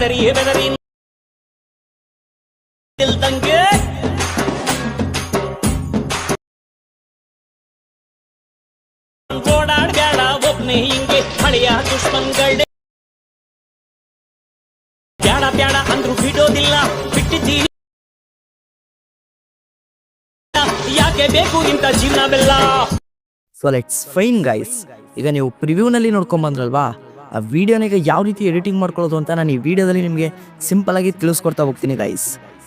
ಬೆದರಿ ಇಲ್ದಂಗೆ ಓಡಾಡ್ಬೇಡ ಒಬ್ನೇ ಹಿಂಗೆ ಹಳೆಯ ದುಶ್ಮನ್ಗಳೇ ಬ್ಯಾಡ ಬ್ಯಾಡ ಅಂದ್ರು ಬಿಡೋದಿಲ್ಲ ಬಿಟ್ಟಿದ್ದೀನಿ ಯಾಕೆ ಬೇಕು ಇಂಥ ಜೀವನ ಬೆಲ್ಲ. So let's fine guys. ಈಗ ನೀವು ಪ್ರಿವ್ಯೂನಲ್ಲಿ ನೋಡ್ಕೊಂಬಂದ್ರಲ್ವಾ, ಆ ವಿಡಿಯೋನ ಈಗ ಯಾವ ರೀತಿ ಎಡಿಟಿಂಗ್ ಮಾಡ್ಕೊಳ್ಳೋದು ಅಂತ ನಾನು ಈ ವಿಡಿಯೋದಲ್ಲಿ ನಿಮಗೆ ಸಿಂಪಲಾಗಿ ತಿಳಿಸ್ಕೊಡ್ತಾ ಹೋಗ್ತೀನಿ ಗೈಸ್.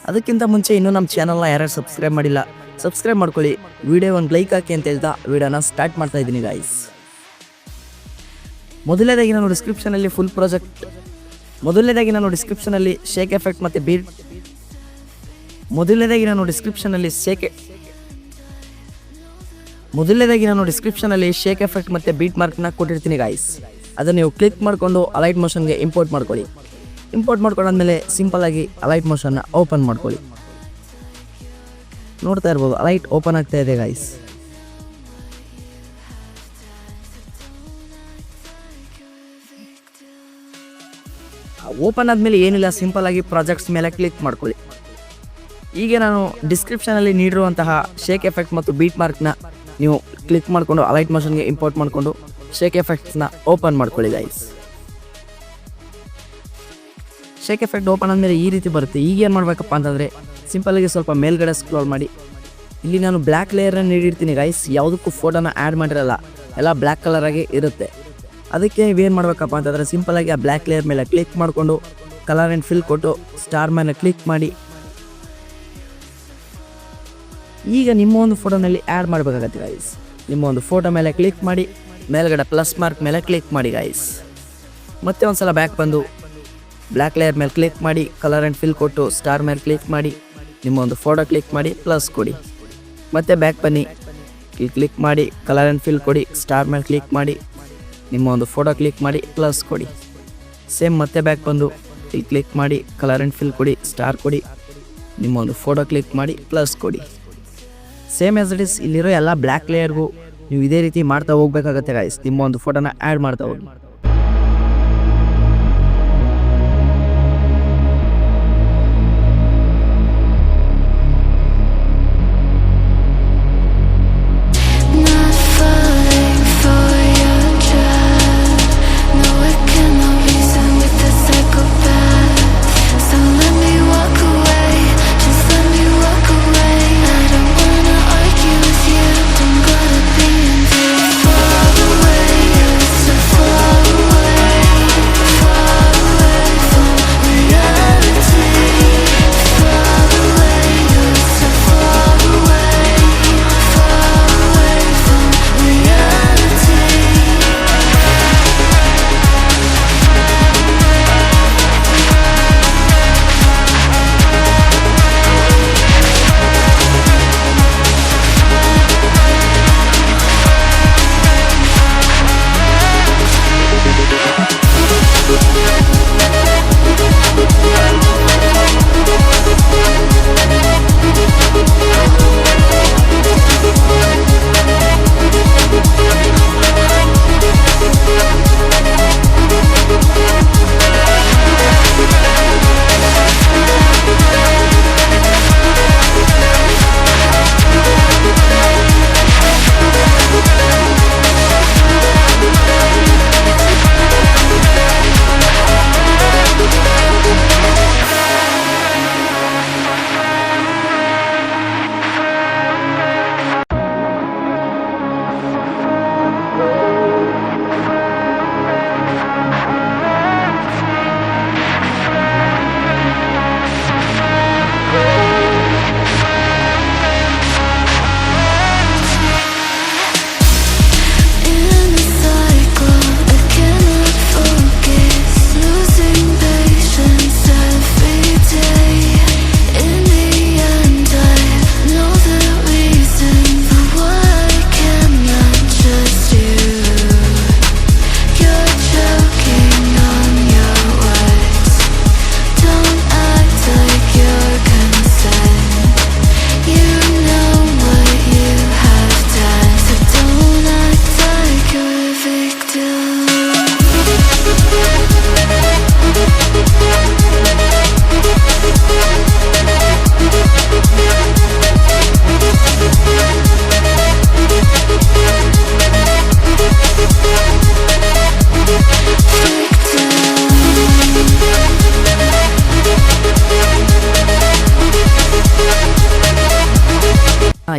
ಅದಕ್ಕಿಂತ ಮುಂಚೆ ಇನ್ನೂ ನಮ್ಮ ಚಾನಲ್ನ ಯಾರು ಸಬ್ಸ್ಕ್ರೈಬ್ ಮಾಡಿಲ್ಲ, ಸಬ್ಸ್ಕ್ರೈಬ್ ಮಾಡ್ಕೊಳ್ಳಿ, ವಿಡಿಯೋ ಒಂದು ಲೈಕ್ ಹಾಕಿ ಅಂತ ಹೇಳ್ತಾ ವಿಡಿಯೋನ ಸ್ಟಾರ್ಟ್ ಮಾಡ್ತಾ ಇದ್ದೀನಿ ಗೈಸ್. ಮೊದಲನೇದಾಗಿ ನಾನು ಡಿಸ್ಕ್ರಿಪ್ಷನಲ್ಲಿ ಶೇಕ್ ಎಫೆಕ್ಟ್ ಮತ್ತು ಶೇಕ್ ಎಫೆಕ್ಟ್ ಮತ್ತು ಬೀಟ್ ಮಾರ್ಕ್ನ ಕೊಟ್ಟಿರ್ತೀನಿ ಗಾಯ್ಸ್. ಅದನ್ನು ನೀವು ಕ್ಲಿಕ್ ಮಾಡಿಕೊಂಡು ಅಲೈಟ್ ಮೋಷನ್ಗೆ ಇಂಪೋರ್ಟ್ ಮಾಡ್ಕೊಳ್ಳಿ. ಇಂಪೋರ್ಟ್ ಮಾಡ್ಕೊಂಡಾದ್ಮೇಲೆ ಸಿಂಪಲಾಗಿ ಅಲೈಟ್ ಮೋಷನ್ನ ಓಪನ್ ಮಾಡ್ಕೊಳ್ಳಿ. ನೋಡ್ತಾ ಇರ್ಬೋದು ಅಲೈಟ್ ಓಪನ್ ಆಗ್ತಾ ಇದೆ ಗಾಯ್ಸ್. ಓಪನ್ ಆದಮೇಲೆ ಏನಿಲ್ಲ, ಸಿಂಪಲಾಗಿ ಪ್ರಾಜೆಕ್ಟ್ಸ್ ಮೇಲೆ ಕ್ಲಿಕ್ ಮಾಡ್ಕೊಳ್ಳಿ. ಈಗ ನಾನು ಡಿಸ್ಕ್ರಿಪ್ಷನಲ್ಲಿ ನೀಡಿರುವಂತಹ ಶೇಕ್ ಎಫೆಕ್ಟ್ ಮತ್ತು ಬೀಟ್ ಮಾರ್ಕ್ನ ನೀವು ಕ್ಲಿಕ್ ಮಾಡಿಕೊಂಡು ಅಲೈಟ್ ಮೋಷನ್ಗೆ ಇಂಪೋರ್ಟ್ ಮಾಡಿಕೊಂಡು ಶೇಕ್ ಎಫೆಕ್ಟ್ಸ್ನ ಓಪನ್ ಮಾಡ್ಕೊಳ್ಳಿ ಗೈಸ್. ಶೇಕ್ ಎಫೆಕ್ಟ್ ಓಪನ್ ಆದಮೇಲೆ ಈ ರೀತಿ ಬರುತ್ತೆ. ಈಗ ಏನು ಮಾಡಬೇಕಪ್ಪ ಅಂತಂದರೆ ಸಿಂಪಲಾಗಿ ಸ್ವಲ್ಪ ಮೇಲ್ಗಡೆ ಸ್ಕ್ರೋಲ್ ಮಾಡಿ, ಇಲ್ಲಿ ನಾನು ಬ್ಲ್ಯಾಕ್ ಲೇಯರನ್ನು ನೀಡಿರ್ತೀನಿ ಗೈಸ್. ಯಾವುದಕ್ಕೂ ಫೋಟೋನ ಆ್ಯಡ್ ಮಾಡಿರಲ್ಲ, ಎಲ್ಲ ಬ್ಲ್ಯಾಕ್ ಕಲರಾಗಿ ಇರುತ್ತೆ. ಅದಕ್ಕೆ ನೀವೇನು ಮಾಡಬೇಕಪ್ಪ ಅಂತಂದರೆ ಸಿಂಪಲಾಗಿ ಆ ಬ್ಲ್ಯಾಕ್ ಲೇಯರ್ ಮೇಲೆ ಕ್ಲಿಕ್ ಮಾಡಿಕೊಂಡು ಕಲರ್ ಆ್ಯಂಡ್ ಫಿಲ್ ಕೊಟ್ಟು ಸ್ಟಾರ್ ಮೇಲೆ ಕ್ಲಿಕ್ ಮಾಡಿ ಈಗ ನಿಮ್ಮ ಒಂದು ಫೋಟೋನಲ್ಲಿ ಆ್ಯಡ್ ಮಾಡಬೇಕಾಗತ್ತೆ ಗೈಸ್. ನಿಮ್ಮ ಒಂದು ಫೋಟೋ ಮೇಲೆ ಕ್ಲಿಕ್ ಮಾಡಿ ಮೇಲ್ಗಡೆ ಪ್ಲಸ್ ಮಾರ್ಕ್ ಮೇಲೆ ಕ್ಲಿಕ್ ಮಾಡಿ ಗೈಸ್. ಮತ್ತೆ ಒಂದು ಸಲ ಬ್ಯಾಕ್ ಬಂದು ಬ್ಲ್ಯಾಕ್ ಲೇಯರ್ ಮೇಲೆ ಕ್ಲಿಕ್ ಮಾಡಿ ಕಲರ್ ಆ್ಯಂಡ್ ಫಿಲ್ ಕೊಟ್ಟು ಸ್ಟಾರ್ ಮೇಲೆ ಕ್ಲಿಕ್ ಮಾಡಿ ನಿಮ್ಮ ಒಂದು ಫೋಟೋ ಕ್ಲಿಕ್ ಮಾಡಿ ಪ್ಲಸ್ ಕೊಡಿ. ಮತ್ತೆ ಬ್ಯಾಕ್ ಬನ್ನಿ, ಕ್ಲಿಕ್ ಮಾಡಿ ಕಲರ್ ಆ್ಯಂಡ್ ಫಿಲ್ ಕೊಡಿ, ಸ್ಟಾರ್ ಮೇಲೆ ಕ್ಲಿಕ್ ಮಾಡಿ ನಿಮ್ಮ ಒಂದು ಫೋಟೋ ಕ್ಲಿಕ್ ಮಾಡಿ ಪ್ಲಸ್ ಕೊಡಿ. ಸೇಮ್ ಮತ್ತೆ ಬ್ಯಾಕ್ ಬಂದು ಇಲ್ಲಿ ಕ್ಲಿಕ್ ಮಾಡಿ ಕಲರ್ ಆ್ಯಂಡ್ ಫಿಲ್ ಕೊಡಿ, ಸ್ಟಾರ್ ಕೊಡಿ, ನಿಮ್ಮ ಒಂದು ಫೋಟೋ ಕ್ಲಿಕ್ ಮಾಡಿ ಪ್ಲಸ್ ಕೊಡಿ. ಸೇಮ್ ಆ್ಯಸ್ ಇಟ್ ಇಸ್ ಇಲ್ಲಿರೋ ಎಲ್ಲ ಬ್ಲ್ಯಾಕ್ ಲೇಯರ್ಗೂ ನೀವು ಇದೇ ರೀತಿ ಮಾಡ್ತಾ ಹೋಗ್ಬೇಕಾಗತ್ತೆ ಗೈಸ್. ನಿಮ್ಮ ಒಂದು ಫೋಟೋನ ಆ್ಯಡ್ ಮಾಡ್ತಾ ಹೋಗಿ. Far away, used to fly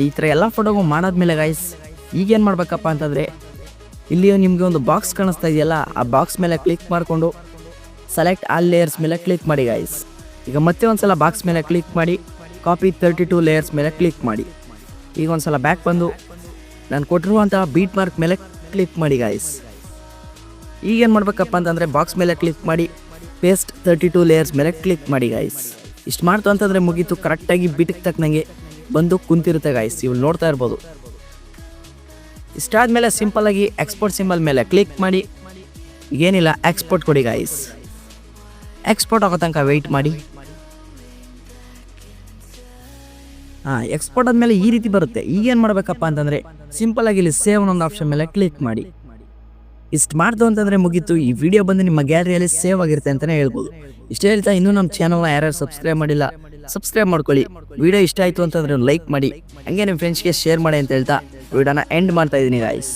ಈ ಥರ ಎಲ್ಲ ಫೋಟೋಗೂ ಮಾಡಾದ್ಮೇಲೆ ಗಾಯ್ಸ್ ಈಗೇನು ಮಾಡಬೇಕಪ್ಪ ಅಂತಂದರೆ ಇಲ್ಲಿ ನಿಮಗೆ ಒಂದು ಬಾಕ್ಸ್ ಕಾಣಿಸ್ತಾ ಇದೆಯಲ್ಲ, ಆ ಬಾಕ್ಸ್ ಮೇಲೆ ಕ್ಲಿಕ್ ಮಾಡಿಕೊಂಡು ಸೆಲೆಕ್ಟ್ ಆಲ್ ಲೇಯರ್ಸ್ ಮೇಲೆ ಕ್ಲಿಕ್ ಮಾಡಿ ಗಾಯ್ಸ್. ಈಗ ಮತ್ತೆ ಒಂದು ಸಲ ಬಾಕ್ಸ್ ಮೇಲೆ ಕ್ಲಿಕ್ ಮಾಡಿ ಕಾಪಿ 32 ಲೇಯರ್ಸ್ ಮೇಲೆ ಕ್ಲಿಕ್ ಮಾಡಿ. ಈಗ ಒಂದು ಸಲ ಬ್ಯಾಕ್ ಬಂದು ನಾನು ಕೊಟ್ಟಿರುವಂಥ ಬೀಟ್ ಮಾರ್ಕ್ ಮೇಲೆ ಕ್ಲಿಕ್ ಮಾಡಿ ಗಾಯ್ಸ್. ಈಗೇನು ಮಾಡಬೇಕಪ್ಪ ಅಂತಂದರೆ ಬಾಕ್ಸ್ ಮೇಲೆ ಕ್ಲಿಕ್ ಮಾಡಿ ಪೇಸ್ಟ್ 32 ಲೇಯರ್ಸ್ ಮೇಲೆ ಕ್ಲಿಕ್ ಮಾಡಿ ಗಾಯ್ಸ್. ಇಷ್ಟು ಮಾಡ್ತು ಅಂತಂದರೆ ಮುಗೀತು, ಕರೆಕ್ಟಾಗಿ ಬೀಟಿಗೆ ತಕ್ಕನಂಗೆ ಬಂದು ಕುಂತಿರುತ್ತೆ ಗಾಯ್ಸ್. ಇವು ನೋಡ್ತಾ ಇರ್ಬೋದು. ಇಷ್ಟಾದಮೇಲೆ ಸಿಂಪಲ್ಲಾಗಿ ಎಕ್ಸ್ಪೋರ್ಟ್ ಸಿಂಬಲ್ ಮೇಲೆ ಕ್ಲಿಕ್ ಮಾಡಿ ಏನಿಲ್ಲ ಎಕ್ಸ್ಪೋರ್ಟ್ ಕೊಡಿ ಗಾಯ್ಸ್. ಎಕ್ಸ್ಪೋರ್ಟ್ ಆಗೋ ತನಕ ವೆಯ್ಟ್ ಮಾಡಿ. ಎಕ್ಸ್ಪೋರ್ಟ್ ಆದಮೇಲೆ ಈ ರೀತಿ ಬರುತ್ತೆ. ಈಗೇನು ಮಾಡಬೇಕಪ್ಪ ಅಂತಂದರೆ ಸಿಂಪಲ್ಲಾಗಿ ಇಲ್ಲಿ ಸೇವ್ ಅನ್ನೊಂದು ಆಪ್ಷನ್ ಮೇಲೆ ಕ್ಲಿಕ್ ಮಾಡಿ. ಇಷ್ಟು ಮಾಡ್ತು ಅಂತಂದರೆ ಮುಗೀತು, ಈ ವಿಡಿಯೋ ಬಂದು ನಿಮ್ಮ ಗ್ಯಾಲರಿಯಲ್ಲಿ ಸೇವ್ ಆಗಿರುತ್ತೆ ಅಂತಲೇ ಹೇಳ್ಬೋದು. ಇಷ್ಟೇ ಹೇಳ್ತಾ ಇನ್ನೂ ನಮ್ಮ ಚಾನಲ್ನ ಯಾರ್ಯಾರು ಸಬ್ಸ್ಕ್ರೈಬ್ ಮಾಡಿಲ್ಲ ಸಬ್ಸ್ಕ್ರೈಬ್ ಮಾಡ್ಕೊಳ್ಳಿ. ವಿಡಿಯೋ ಇಷ್ಟ ಆಯಿತು ಅಂತಂದರೆ ಲೈಕ್ ಮಾಡಿ, ಹಂಗೆ ನಿಮ್ಮ ಫ್ರೆಂಡ್ಸ್ಗೆ ಶೇರ್ ಮಾಡಿ ಅಂತ ಹೇಳ್ತಾ ವಿಡಿಯೋನ ಎಂಡ್ ಮಾಡ್ತಾ ಇದ್ದೀನಿ ಗಾಯ್ಸ್.